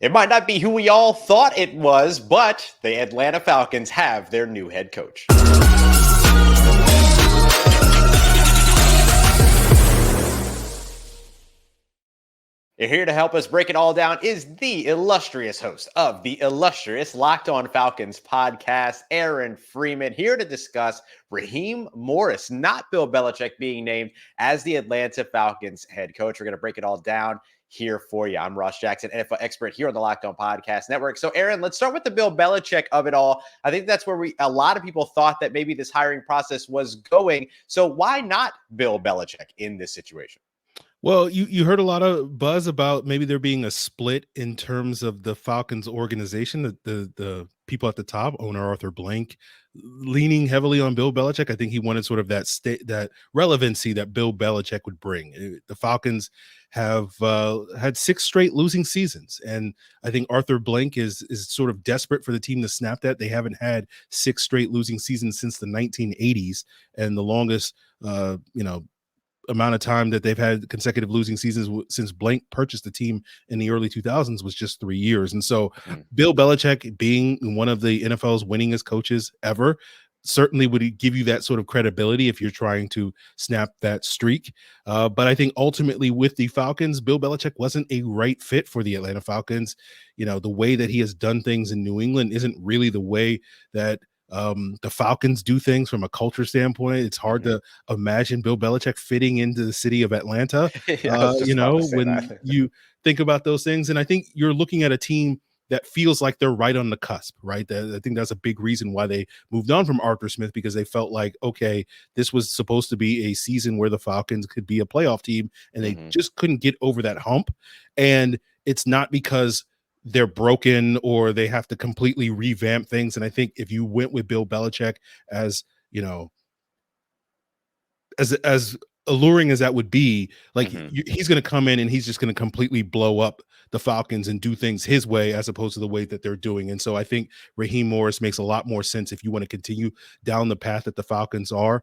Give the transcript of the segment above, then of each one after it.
It might not be who we all thought it was, but the Atlanta Falcons have their new head coach. Here to help us break it all down is the illustrious host of the illustrious Locked On Falcons podcast, Aaron Freeman, here to discuss Raheem Morris, not Bill Belichick, being named as the Atlanta Falcons head coach. We're going to break it all down here for you. I'm Ross Jackson, NFL expert here on the Locked On Podcast Network. So, Aaron, let's start with the Bill Belichick of it all. I think that's where a lot of people thought that maybe this hiring process was going. So why not Bill Belichick in this situation? Well, you heard a lot of buzz about maybe there being a split in terms of the Falcons organization. The people at the top, owner Arthur Blank, leaning heavily on Bill Belichick. I think he wanted sort of that relevancy that Bill Belichick would bring. The Falcons have had 6 straight losing seasons, and I think Arthur Blank is sort of desperate for the team to snap that. They haven't had 6 straight losing seasons since the 1980s, and the longest amount of time that they've had consecutive losing seasons since Blank purchased the team in the early 2000s was just 3 years. And so Bill Belichick, being one of the NFL's winningest coaches ever, certainly would give you that sort of credibility if you're trying to snap that streak. But I think ultimately with the Falcons, Bill Belichick wasn't a right fit for the Atlanta Falcons. You know, the way that he has done things in New England isn't really the way that the Falcons do things from a culture standpoint. It's hard to imagine Bill Belichick fitting into the city of Atlanta, when you think about those things. And I think you're looking at a team that feels like they're right on the cusp, right? I think that's a big reason why they moved on from Arthur Smith, because they felt like, okay, this was supposed to be a season where the Falcons could be a playoff team, and they just couldn't get over that hump. And it's not because they're broken or they have to completely revamp things. And I think if you went with Bill Belichick, as you know, as alluring as that would be, like he's going to come in and he's just going to completely blow up the Falcons and do things his way as opposed to the way that they're doing. And so I think Raheem Morris makes a lot more sense if you want to continue down the path that the Falcons are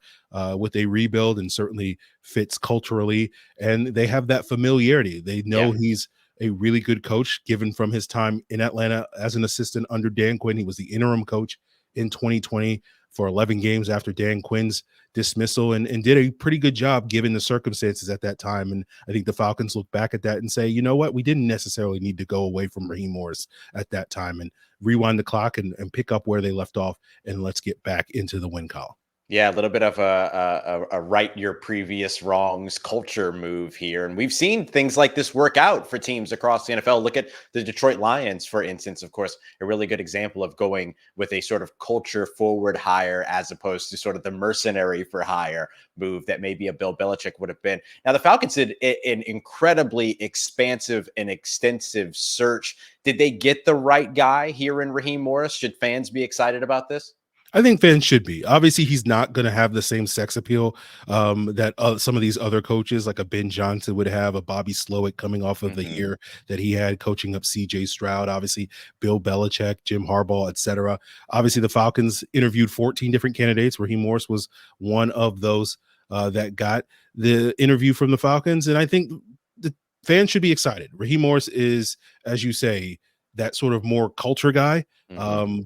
with a rebuild, and certainly fits culturally. And they have that familiarity. They know he's a really good coach, given from his time in Atlanta as an assistant under Dan Quinn. He was the interim coach in 2020 for 11 games after Dan Quinn's dismissal, and did a pretty good job given the circumstances at that time. And I think the Falcons look back at that and say, you know what, we didn't necessarily need to go away from Raheem Morris at that time, and rewind the clock and pick up where they left off, and let's get back into the win column. Yeah, a little bit of a right your previous wrongs culture move here. And we've seen things like this work out for teams across the NFL. Look at the Detroit Lions, for instance, of course, a really good example of going with a sort of culture forward hire as opposed to sort of the mercenary for hire move that maybe a Bill Belichick would have been. Now, the Falcons did an incredibly expansive and extensive search. Did they get the right guy here in Raheem Morris? Should fans be excited about this? I think fans should be. Obviously, he's not going to have the same sex appeal that some of these other coaches, like a Ben Johnson, would have, a Bobby Slowick coming off of the year that he had coaching up C.J. Stroud, obviously Bill Belichick, Jim Harbaugh, etc. Obviously, the Falcons interviewed 14 different candidates. Raheem Morris was one of those that got the interview from the Falcons, and I think the fans should be excited. Raheem Morris is, as you say, that sort of more culture guy,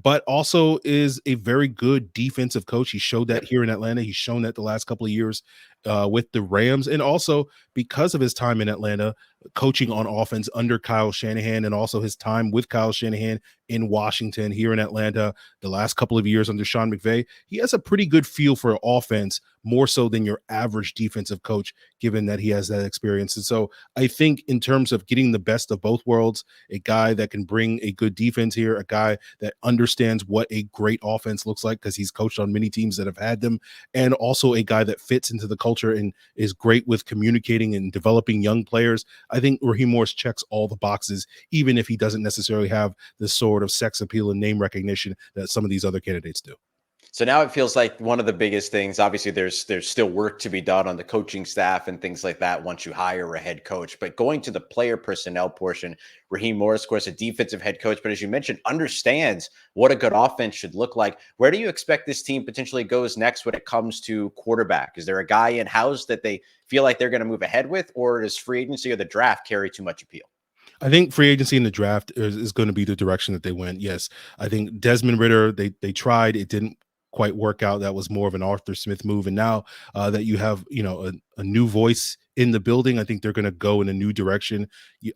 but also is a very good defensive coach. He showed that here in Atlanta. He's shown that the last couple of years with the Rams, and also because of his time in Atlanta coaching on offense under Kyle Shanahan, and also his time with Kyle Shanahan in Washington, here in Atlanta the last couple of years under Sean McVay. He has a pretty good feel for offense, more so than your average defensive coach, given that he has that experience. And so I think in terms of getting the best of both worlds, a guy that can bring a good defense here, a guy that understands what a great offense looks like because he's coached on many teams that have had them, and also a guy that fits into the culture and is great with communicating and developing young players. I think Raheem Morris checks all the boxes, even if he doesn't necessarily have the sort of sex appeal and name recognition that some of these other candidates do. So now it feels like one of the biggest things, obviously there's still work to be done on the coaching staff and things like that once you hire a head coach, but going to the player personnel portion, Raheem Morris, of course, a defensive head coach, but as you mentioned, understands what a good offense should look like. Where do you expect this team potentially goes next when it comes to quarterback? Is there a guy in house that they feel like they're going to move ahead with, or does free agency or the draft carry too much appeal? I think free agency in the draft is going to be the direction that they went. Yes, I think Desmond Ridder, they tried, it didn't quite work out. That was more of an Arthur Smith move. And now that you have, a new voice in the building, I think they're going to go in a new direction.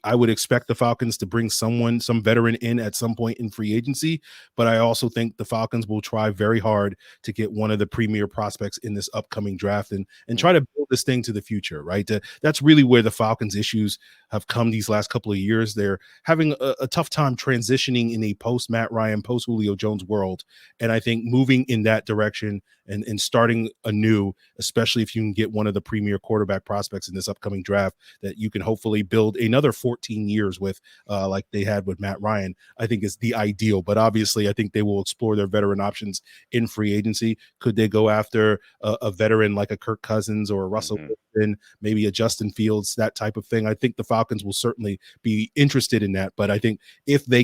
I would expect the Falcons to bring some veteran in at some point in free agency, but I also think the Falcons will try very hard to get one of the premier prospects in this upcoming draft and try to build this thing to the future, right? That's really where the Falcons' issues have come these last couple of years. They're having a tough time transitioning in a post Matt Ryan, post Julio Jones world. And I think moving in that direction and starting anew, especially if you can get one of the premier quarterback prospects in this upcoming draft that you can hopefully build another 14 years with, like they had with Matt Ryan, I think is the ideal. But obviously, I think they will explore their veteran options in free agency. Could they go after a veteran like a Kirk Cousins or a Russell Wilson, maybe a Justin Fields, that type of thing? I think the Falcons will certainly be interested in that. But I think if they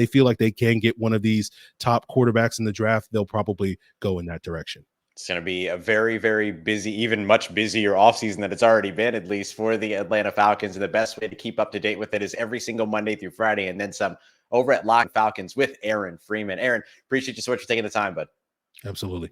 feel like they can get one of these top quarterbacks in the draft, they'll probably go in that direction. It's going to be a very, very busy, even much busier offseason than it's already been, at least for the Atlanta Falcons. And the best way to keep up to date with it is every single Monday through Friday and then some over at Locked On Falcons with Aaron Freeman. Aaron, appreciate you so much for taking the time, bud. Absolutely.